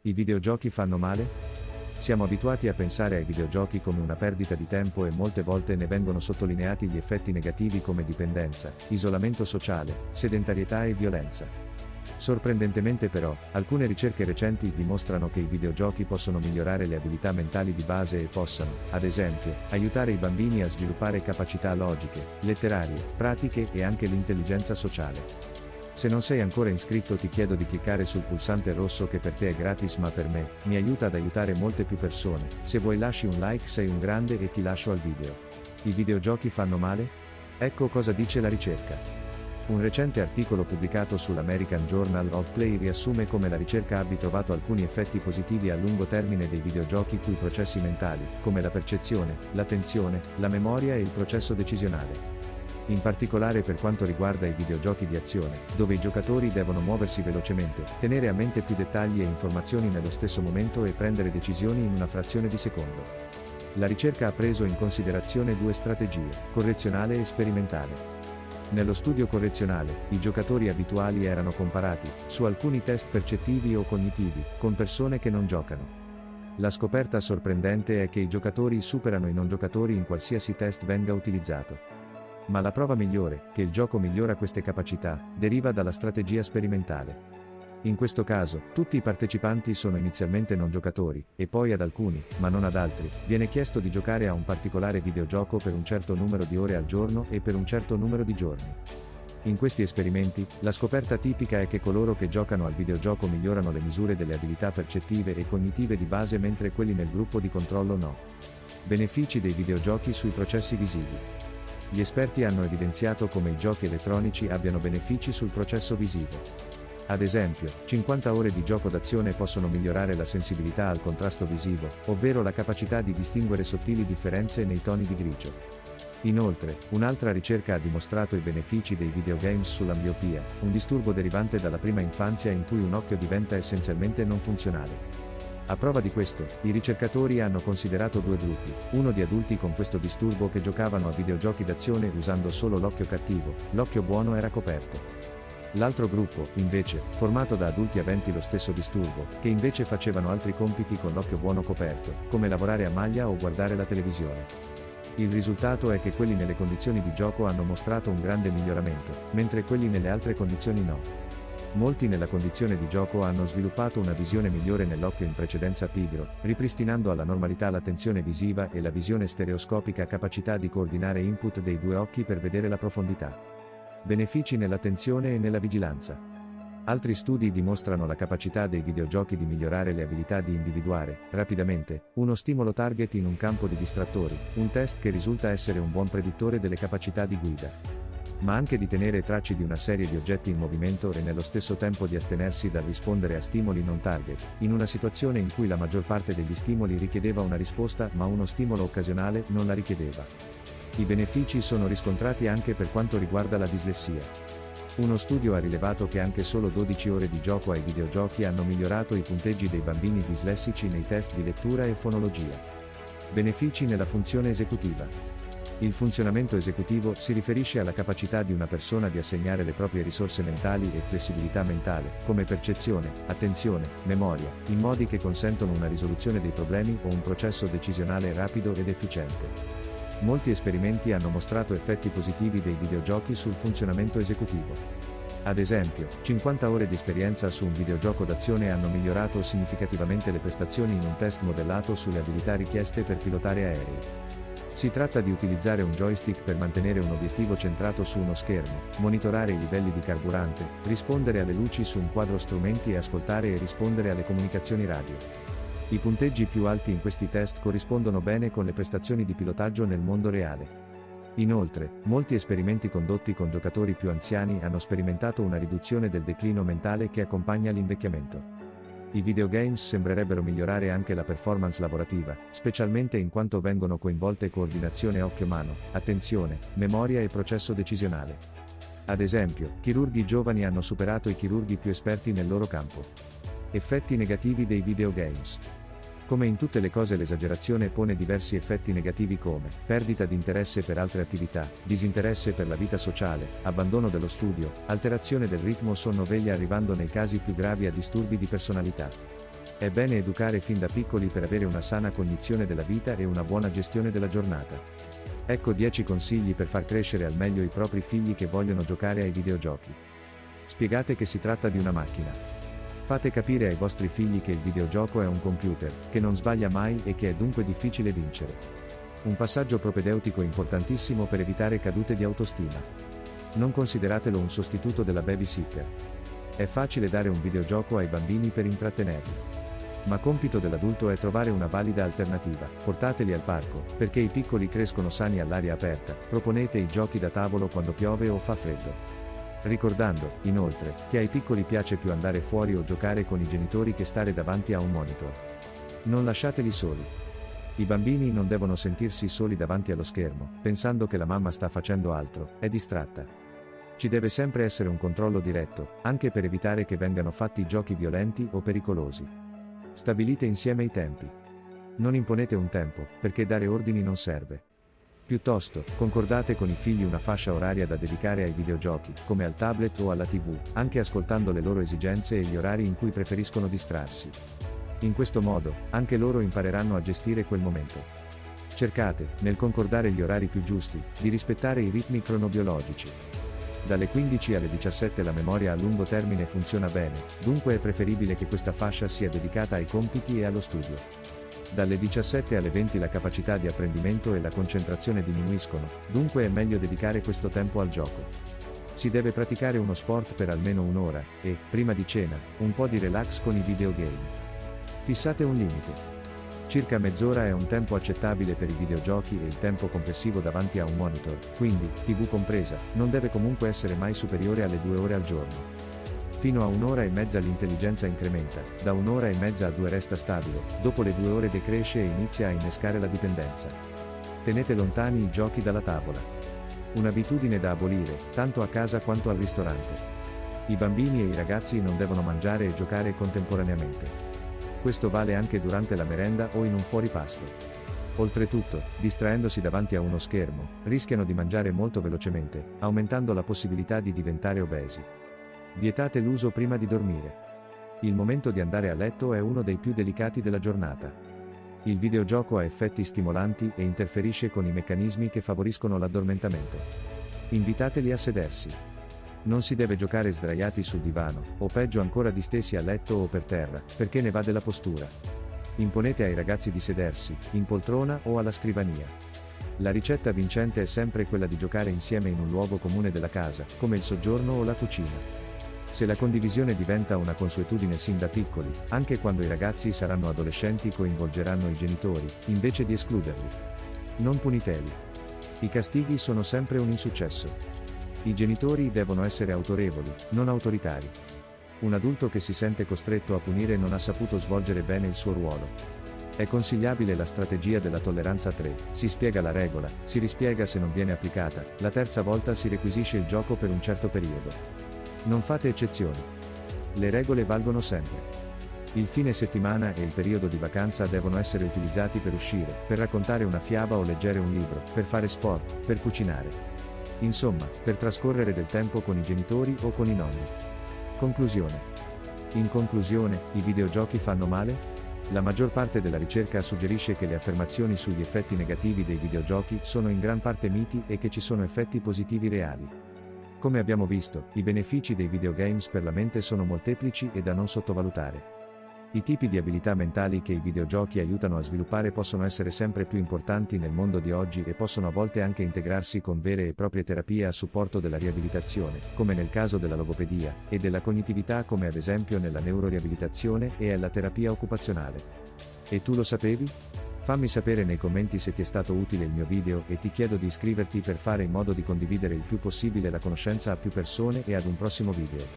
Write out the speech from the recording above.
I videogiochi fanno male? Siamo abituati a pensare ai videogiochi come una perdita di tempo e molte volte ne vengono sottolineati gli effetti negativi come dipendenza, isolamento sociale, sedentarietà e violenza. Sorprendentemente però, alcune ricerche recenti dimostrano che i videogiochi possono migliorare le abilità mentali di base e possano, ad esempio, aiutare i bambini a sviluppare capacità logiche, letterarie, pratiche e anche l'intelligenza sociale. Se non sei ancora iscritto ti chiedo di cliccare sul pulsante rosso che per te è gratis ma per me, mi aiuta ad aiutare molte più persone. Se vuoi lasci un like, sei un grande e ti lascio al video. I videogiochi fanno male? Ecco cosa dice la ricerca. Un recente articolo pubblicato sull'American Journal of Play riassume come la ricerca abbia trovato alcuni effetti positivi a lungo termine dei videogiochi sui processi mentali, come la percezione, l'attenzione, la memoria e il processo decisionale. In particolare per quanto riguarda i videogiochi di azione, dove i giocatori devono muoversi velocemente, tenere a mente più dettagli e informazioni nello stesso momento e prendere decisioni in una frazione di secondo. La ricerca ha preso in considerazione due strategie, correzionale e sperimentale. Nello studio correzionale, i giocatori abituali erano comparati, su alcuni test percettivi o cognitivi, con persone che non giocano. La scoperta sorprendente è che i giocatori superano i non giocatori in qualsiasi test venga utilizzato. Ma la prova migliore, che il gioco migliora queste capacità, deriva dalla strategia sperimentale. In questo caso, tutti i partecipanti sono inizialmente non giocatori, e poi ad alcuni, ma non ad altri, viene chiesto di giocare a un particolare videogioco per un certo numero di ore al giorno e per un certo numero di giorni. In questi esperimenti, la scoperta tipica è che coloro che giocano al videogioco migliorano le misure delle abilità percettive e cognitive di base mentre quelli nel gruppo di controllo no. Benefici dei videogiochi sui processi visivi. Gli esperti hanno evidenziato come i giochi elettronici abbiano benefici sul processo visivo. Ad esempio, 50 ore di gioco d'azione possono migliorare la sensibilità al contrasto visivo, ovvero la capacità di distinguere sottili differenze nei toni di grigio. Inoltre, un'altra ricerca ha dimostrato i benefici dei videogames sulla miopia, un disturbo derivante dalla prima infanzia in cui un occhio diventa essenzialmente non funzionale. A prova di questo, i ricercatori hanno considerato due gruppi, uno di adulti con questo disturbo che giocavano a videogiochi d'azione usando solo l'occhio cattivo, l'occhio buono era coperto. L'altro gruppo, invece, formato da adulti aventi lo stesso disturbo, che invece facevano altri compiti con l'occhio buono coperto, come lavorare a maglia o guardare la televisione. Il risultato è che quelli nelle condizioni di gioco hanno mostrato un grande miglioramento, mentre quelli nelle altre condizioni no. Molti nella condizione di gioco hanno sviluppato una visione migliore nell'occhio in precedenza pigro, ripristinando alla normalità l'attenzione visiva e la visione stereoscopica capacità di coordinare input dei due occhi per vedere la profondità. Benefici nell'attenzione e nella vigilanza. Altri studi dimostrano la capacità dei videogiochi di migliorare le abilità di individuare, rapidamente, uno stimolo target in un campo di distrattori, un test che risulta essere un buon predittore delle capacità di guida. Ma anche di tenere tracce di una serie di oggetti in movimento e nello stesso tempo di astenersi dal rispondere a stimoli non target, in una situazione in cui la maggior parte degli stimoli richiedeva una risposta ma uno stimolo occasionale non la richiedeva. I benefici sono riscontrati anche per quanto riguarda la dislessia. Uno studio ha rilevato che anche solo 12 ore di gioco ai videogiochi hanno migliorato i punteggi dei bambini dislessici nei test di lettura e fonologia. Benefici nella funzione esecutiva. Il funzionamento esecutivo si riferisce alla capacità di una persona di assegnare le proprie risorse mentali e flessibilità mentale, come percezione, attenzione, memoria, in modi che consentono una risoluzione dei problemi o un processo decisionale rapido ed efficiente. Molti esperimenti hanno mostrato effetti positivi dei videogiochi sul funzionamento esecutivo. Ad esempio, 50 ore di esperienza su un videogioco d'azione hanno migliorato significativamente le prestazioni in un test modellato sulle abilità richieste per pilotare aerei. Si tratta di utilizzare un joystick per mantenere un obiettivo centrato su uno schermo, monitorare i livelli di carburante, rispondere alle luci su un quadro strumenti e ascoltare e rispondere alle comunicazioni radio. I punteggi più alti in questi test corrispondono bene con le prestazioni di pilotaggio nel mondo reale. Inoltre, molti esperimenti condotti con giocatori più anziani hanno sperimentato una riduzione del declino mentale che accompagna l'invecchiamento. I videogames sembrerebbero migliorare anche la performance lavorativa, specialmente in quanto vengono coinvolte coordinazione occhio-mano, attenzione, memoria e processo decisionale. Ad esempio, chirurghi giovani hanno superato i chirurghi più esperti nel loro campo. Effetti negativi dei videogames. Come in tutte le cose l'esagerazione pone diversi effetti negativi come perdita di interesse per altre attività, disinteresse per la vita sociale, abbandono dello studio, alterazione del ritmo sonno-veglia arrivando nei casi più gravi a disturbi di personalità. È bene educare fin da piccoli per avere una sana cognizione della vita e una buona gestione della giornata. Ecco 10 consigli per far crescere al meglio i propri figli che vogliono giocare ai videogiochi. Spiegate che si tratta di una macchina. Fate capire ai vostri figli che il videogioco è un computer, che non sbaglia mai e che è dunque difficile vincere. Un passaggio propedeutico importantissimo per evitare cadute di autostima. Non consideratelo un sostituto della babysitter. È facile dare un videogioco ai bambini per intrattenerli. Ma compito dell'adulto è trovare una valida alternativa. Portateli al parco, perché i piccoli crescono sani all'aria aperta, proponete i giochi da tavolo quando piove o fa freddo. Ricordando, inoltre, che ai piccoli piace più andare fuori o giocare con i genitori che stare davanti a un monitor. Non lasciateli soli. I bambini non devono sentirsi soli davanti allo schermo, pensando che la mamma sta facendo altro, è distratta. Ci deve sempre essere un controllo diretto, anche per evitare che vengano fatti giochi violenti o pericolosi. Stabilite insieme i tempi. Non imponete un tempo, perché dare ordini non serve. Piuttosto, concordate con i figli una fascia oraria da dedicare ai videogiochi, come al tablet o alla TV, anche ascoltando le loro esigenze e gli orari in cui preferiscono distrarsi. In questo modo, anche loro impareranno a gestire quel momento. Cercate, nel concordare gli orari più giusti, di rispettare i ritmi cronobiologici. Dalle 15 alle 17 la memoria a lungo termine funziona bene, dunque è preferibile che questa fascia sia dedicata ai compiti e allo studio. Dalle 17 alle 20 la capacità di apprendimento e la concentrazione diminuiscono, dunque è meglio dedicare questo tempo al gioco. Si deve praticare uno sport per almeno un'ora, e, prima di cena, un po' di relax con i videogame. Fissate un limite. Circa mezz'ora è un tempo accettabile per i videogiochi e il tempo complessivo davanti a un monitor, quindi, TV compresa, non deve comunque essere mai superiore alle 2 ore al giorno. Fino a un'ora e mezza l'intelligenza incrementa, da un'ora e mezza a 2 resta stabile, dopo le 2 ore decresce e inizia a innescare la dipendenza. Tenete lontani i giochi dalla tavola. Un'abitudine da abolire, tanto a casa quanto al ristorante. I bambini e i ragazzi non devono mangiare e giocare contemporaneamente. Questo vale anche durante la merenda o in un fuoripasto. Oltretutto, distraendosi davanti a uno schermo, rischiano di mangiare molto velocemente, aumentando la possibilità di diventare obesi. Vietate l'uso prima di dormire. Il momento di andare a letto è uno dei più delicati della giornata. Il videogioco ha effetti stimolanti e interferisce con i meccanismi che favoriscono l'addormentamento. Invitateli a sedersi. Non si deve giocare sdraiati sul divano, o peggio ancora distesi a letto o per terra, perché ne va della postura. Imponete ai ragazzi di sedersi, in poltrona o alla scrivania. La ricetta vincente è sempre quella di giocare insieme in un luogo comune della casa, come il soggiorno o la cucina. Se la condivisione diventa una consuetudine sin da piccoli, anche quando i ragazzi saranno adolescenti coinvolgeranno i genitori, invece di escluderli. Non puniteli. I castighi sono sempre un insuccesso. I genitori devono essere autorevoli, non autoritari. Un adulto che si sente costretto a punire non ha saputo svolgere bene il suo ruolo. È consigliabile la strategia della tolleranza 3, si spiega la regola, si rispiega se non viene applicata, la terza volta si requisisce il gioco per un certo periodo. Non fate eccezioni. Le regole valgono sempre. Il fine settimana e il periodo di vacanza devono essere utilizzati per uscire, per raccontare una fiaba o leggere un libro, per fare sport, per cucinare. Insomma, per trascorrere del tempo con i genitori o con i nonni. Conclusione. In conclusione, i videogiochi fanno male? La maggior parte della ricerca suggerisce che le affermazioni sugli effetti negativi dei videogiochi sono in gran parte miti e che ci sono effetti positivi reali. Come abbiamo visto, i benefici dei videogames per la mente sono molteplici e da non sottovalutare. I tipi di abilità mentali che i videogiochi aiutano a sviluppare possono essere sempre più importanti nel mondo di oggi e possono a volte anche integrarsi con vere e proprie terapie a supporto della riabilitazione, come nel caso della logopedia, e della cognitività come ad esempio nella neuroriabilitazione e alla terapia occupazionale. E tu lo sapevi? Fammi sapere nei commenti se ti è stato utile il mio video e ti chiedo di iscriverti per fare in modo di condividere il più possibile la conoscenza a più persone e ad un prossimo video.